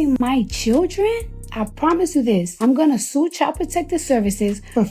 my children? I promise you this. I'm gonna sue Child Protective Services for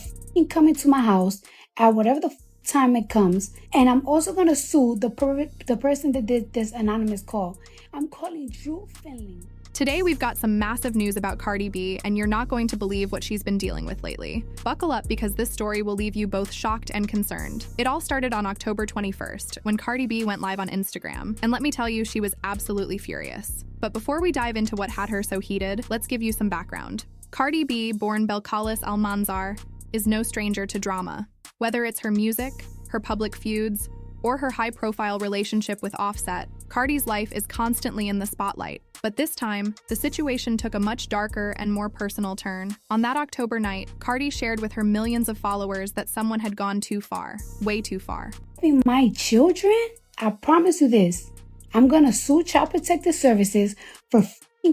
coming to my house at whatever the time it comes. And I'm also gonna sue the person that did this anonymous call. I'm calling Drew Finley. Today, we've got some massive news about Cardi B, and you're not going to believe what she's been dealing with lately. Buckle up because this story will leave you both shocked and concerned. It all started on October 21st, when Cardi B went live on Instagram, and let me tell you, she was absolutely furious. But before we dive into what had her so heated, let's give you some background. Cardi B, born Belcalis Almanzar, is no stranger to drama. Whether it's her music, her public feuds, or her high-profile relationship with Offset, Cardi's life is constantly in the spotlight. But this time, the situation took a much darker and more personal turn. On that October night, Cardi shared with her millions of followers that someone had gone too far, way too far. My children? I promise you this. I'm gonna sue Child Protective Services for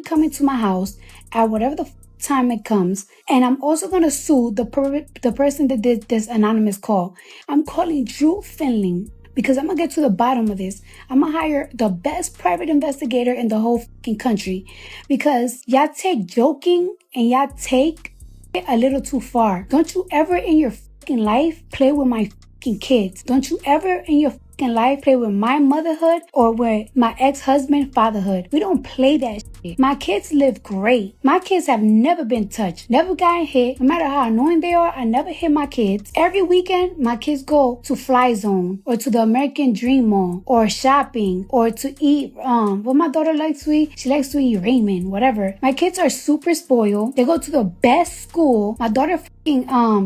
coming to my house at whatever the time it comes. And I'm also gonna sue the person that did this anonymous call. I'm calling Drew Finley. Because I'm going to get to the bottom of this. I'm going to hire the best private investigator in the whole country. Because y'all take joking and y'all take it a little too far. Don't you ever in your life play with my kids. Don't you ever in your life play with my motherhood or with my ex-husband fatherhood. We don't play that shit. My kids live great. My kids have never been touched, never gotten hit. No matter how annoying they are, I never hit my kids. Every weekend, my kids go to Fly Zone or to the American Dream Mall or shopping or to eat, what my daughter likes to eat. She likes to eat ramen, whatever. My kids are super spoiled. They go to the best school. My daughter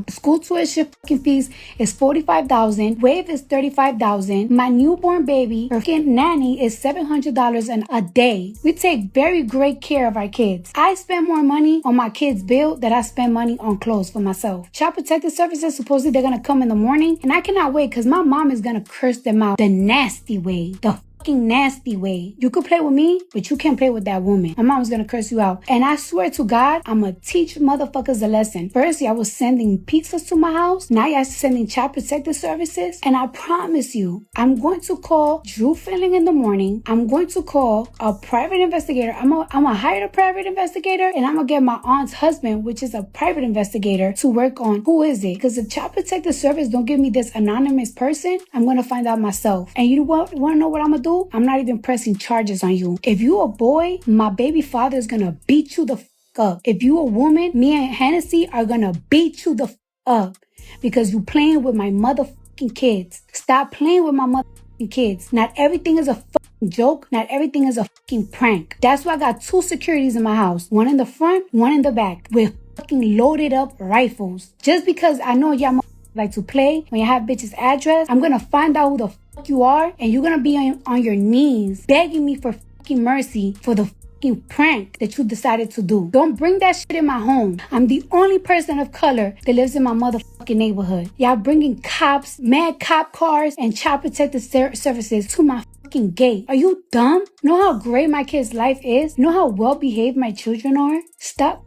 school tuition fees is $45,000. Wave is $35,000. My newborn baby, her nanny is $700 a day. We take very great care of our kids. I spend more money on my kids' bill than I spend money on clothes for myself. Child Protective Services, supposedly they're gonna come in the morning, and I cannot wait because my mom is gonna curse them out the nasty way. The nasty way. You could play with me, but you can't play with that woman. My mom's gonna curse you out. And I swear to God, I'm gonna teach motherfuckers a lesson. First, y'all was sending pizzas to my house. Now y'all sending Child Protective Services. And I promise you, I'm going to call Drew Finley in the morning. I'm going to call a private investigator. I'm gonna hire a private investigator, and I'm gonna get my aunt's husband, which is a private investigator, to work on who is it. Because if Child Protective Service don't give me this anonymous person, I'm gonna find out myself. And you wanna know what I'm gonna do? I'm not even pressing charges on you. If you a boy, my baby father is gonna beat you the up. If you a woman, me and Hennessy are gonna beat you the up because you playing with my motherfucking kids. Stop playing with my motherfucking kids. Not everything is a fucking joke. Not everything is a fucking prank. That's why I got 2 securities in my house. One in the front, one in the back with fucking loaded up rifles. Just because I know y'all like to play when you have bitch's address, I'm gonna find out who the fuck you are, and you're gonna be on your knees begging me for fucking mercy for the fucking prank that you decided to do. Don't bring that shit in my home. I'm the only person of color that lives in my motherfucking neighborhood. Y'all bringing cops, mad cop cars, and Child Protective Services to my fucking gate. Are you dumb? Know how great my kid's life is? Know how well behaved my children are? Stop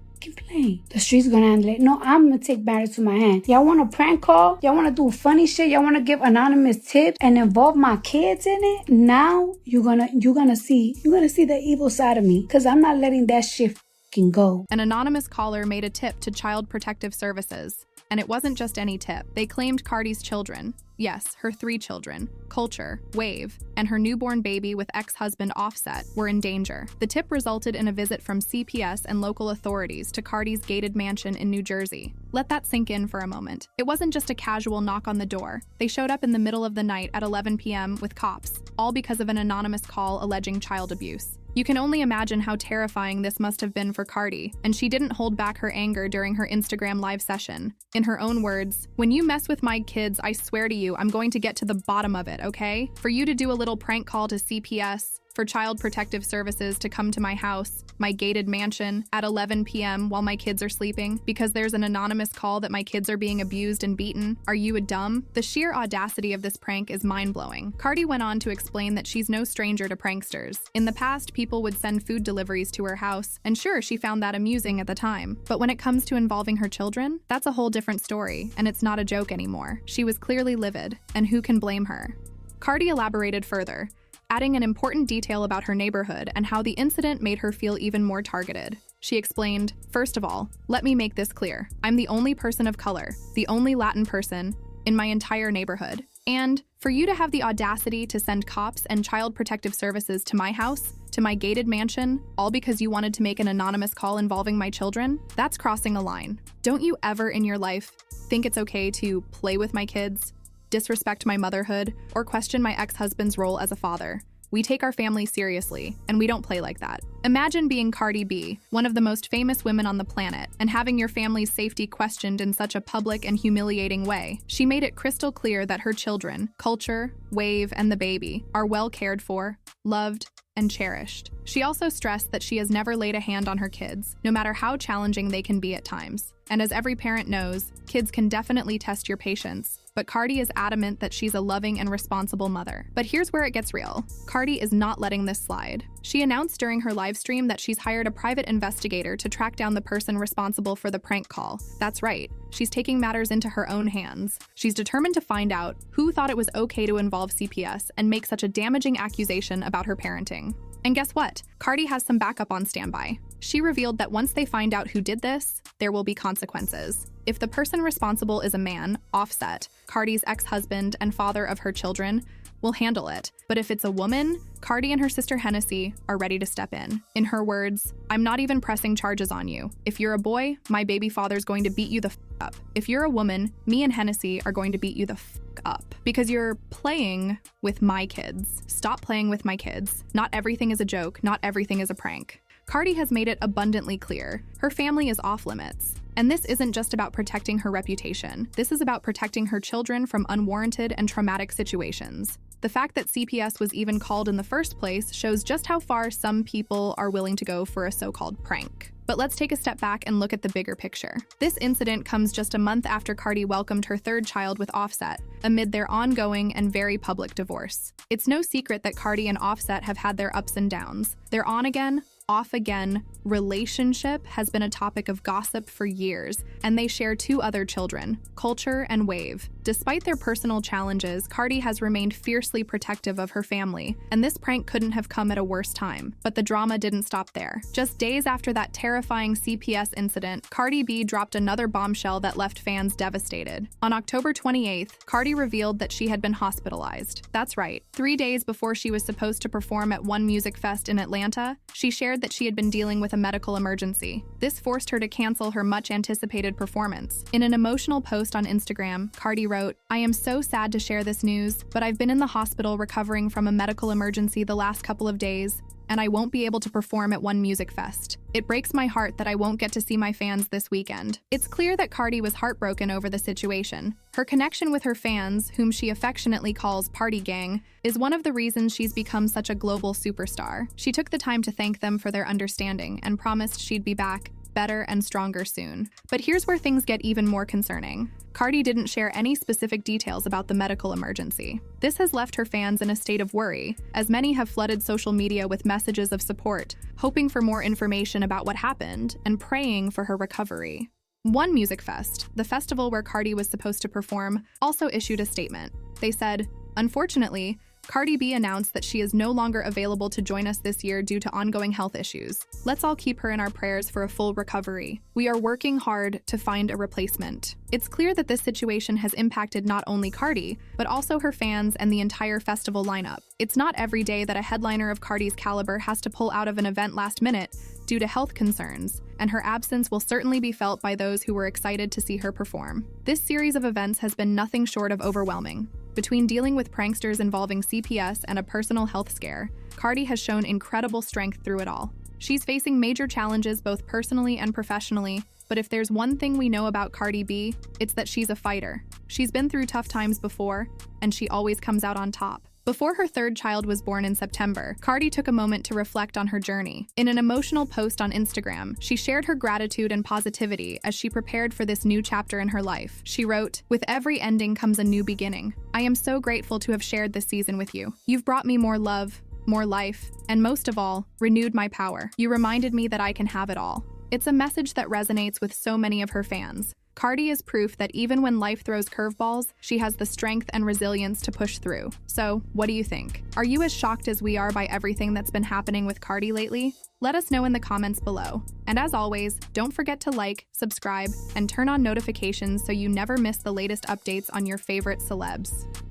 playing. The streets gonna handle it. No, I'm gonna take matters to my hand. Y'all want a prank call? Y'all want to do funny shit? Y'all want to give anonymous tips and involve my kids in it? Now you're gonna see the evil side of me, because I'm not letting that shit fucking go. An anonymous caller made a tip to Child Protective Services. And it wasn't just any tip. They claimed Cardi's children. Yes, her 3 children, Culture, Wave, and her newborn baby with ex-husband Offset were in danger. The tip resulted in a visit from CPS and local authorities to Cardi's gated mansion in New Jersey. Let that sink in for a moment. It wasn't just a casual knock on the door. They showed up in the middle of the night at 11 p.m. with cops, all because of an anonymous call alleging child abuse. You can only imagine how terrifying this must have been for Cardi, and she didn't hold back her anger during her Instagram live session. In her own words, "When you mess with my kids, I swear to you, I'm going to get to the bottom of it, okay? For you to do a little prank call to CPS, for Child Protective Services to come to my house, my gated mansion, at 11 p.m. while my kids are sleeping, because there's an anonymous call that my kids are being abused and beaten. Are you a dumb?" The sheer audacity of this prank is mind-blowing. Cardi went on to explain that she's no stranger to pranksters. In the past, people would send food deliveries to her house, and sure, she found that amusing at the time. But when it comes to involving her children, that's a whole different story, and it's not a joke anymore. She was clearly livid, and who can blame her? Cardi elaborated further, adding an important detail about her neighborhood and how the incident made her feel even more targeted. She explained, "First of all, let me make this clear. I'm the only person of color, the only Latin person in my entire neighborhood. And for you to have the audacity to send cops and child protective services to my house, to my gated mansion, all because you wanted to make an anonymous call involving my children, that's crossing a line. Don't you ever in your life think it's okay to play with my kids, disrespect my motherhood, or question my ex-husband's role as a father? We take our family seriously, and we don't play like that." Imagine being Cardi B, one of the most famous women on the planet, and having your family's safety questioned in such a public and humiliating way. She made it crystal clear that her children, Culture, Wave, and the baby, are well cared for, loved, and cherished. She also stressed that she has never laid a hand on her kids, no matter how challenging they can be at times. And as every parent knows, kids can definitely test your patience. But Cardi is adamant that she's a loving and responsible mother. But here's where it gets real. Cardi is not letting this slide. She announced during her live stream that she's hired a private investigator to track down the person responsible for the prank call. That's right. She's taking matters into her own hands. She's determined to find out who thought it was okay to involve CPS and make such a damaging accusation about her parenting. And guess what? Cardi has some backup on standby. She revealed that once they find out who did this, there will be consequences. If the person responsible is a man, Offset, Cardi's ex-husband and father of her children, will handle it. But if it's a woman, Cardi and her sister Hennessy are ready to step in. In her words, "I'm not even pressing charges on you. If you're a boy, my baby father's going to beat you the f up. If you're a woman, me and Hennessy are going to beat you the f up. Because you're playing with my kids. Stop playing with my kids. Not everything is a joke, not everything is a prank." Cardi has made it abundantly clear. Her family is off limits. And this isn't just about protecting her reputation. This is about protecting her children from unwarranted and traumatic situations. The fact that CPS was even called in the first place shows just how far some people are willing to go for a so-called prank. But let's take a step back and look at the bigger picture. This incident comes just a month after Cardi welcomed her third child with Offset, amid their ongoing and very public divorce. It's no secret that Cardi and Offset have had their ups and downs. Their on-again, off-again relationship has been a topic of gossip for years, and they share two other children, Culture and Wave. Despite their personal challenges, Cardi has remained fiercely protective of her family, and this prank couldn't have come at a worse time. But the drama didn't stop there. Just days after that terrifying CPS incident, Cardi B dropped another bombshell that left fans devastated. On October 28th, Cardi revealed that she had been hospitalized. That's right. 3 days before she was supposed to perform at One Music Fest in Atlanta, she shared that she had been dealing with a medical emergency. This forced her to cancel her much-anticipated performance. In an emotional post on Instagram, Cardi wrote, "I am so sad to share this news, but I've been in the hospital recovering from a medical emergency the last couple of days, and I won't be able to perform at One Music Fest. It breaks my heart that I won't get to see my fans this weekend." It's clear that Cardi was heartbroken over the situation. Her connection with her fans, whom she affectionately calls Party Gang, is one of the reasons she's become such a global superstar. She took the time to thank them for their understanding and promised she'd be back, better and stronger soon. But here's where things get even more concerning. Cardi didn't share any specific details about the medical emergency. This has left her fans in a state of worry, as many have flooded social media with messages of support, hoping for more information about what happened and praying for her recovery. One Music Fest, the festival where Cardi was supposed to perform, also issued a statement. They said, "Unfortunately, Cardi B announced that she is no longer available to join us this year due to ongoing health issues. Let's all keep her in our prayers for a full recovery. We are working hard to find a replacement." It's clear that this situation has impacted not only Cardi, but also her fans and the entire festival lineup. It's not every day that a headliner of Cardi's caliber has to pull out of an event last minute due to health concerns, and her absence will certainly be felt by those who were excited to see her perform. This series of events has been nothing short of overwhelming. Between dealing with pranksters involving CPS and a personal health scare, Cardi has shown incredible strength through it all. She's facing major challenges both personally and professionally, but if there's one thing we know about Cardi B, it's that she's a fighter. She's been through tough times before, and she always comes out on top. Before her third child was born in September, Cardi took a moment to reflect on her journey. In an emotional post on Instagram, she shared her gratitude and positivity as she prepared for this new chapter in her life. She wrote, "With every ending comes a new beginning. I am so grateful to have shared this season with you. You've brought me more love, more life, and most of all, renewed my power. You reminded me that I can have it all." It's a message that resonates with so many of her fans. Cardi is proof that even when life throws curveballs, she has the strength and resilience to push through. So, what do you think? Are you as shocked as we are by everything that's been happening with Cardi lately? Let us know in the comments below. And as always, don't forget to like, subscribe, and turn on notifications so you never miss the latest updates on your favorite celebs.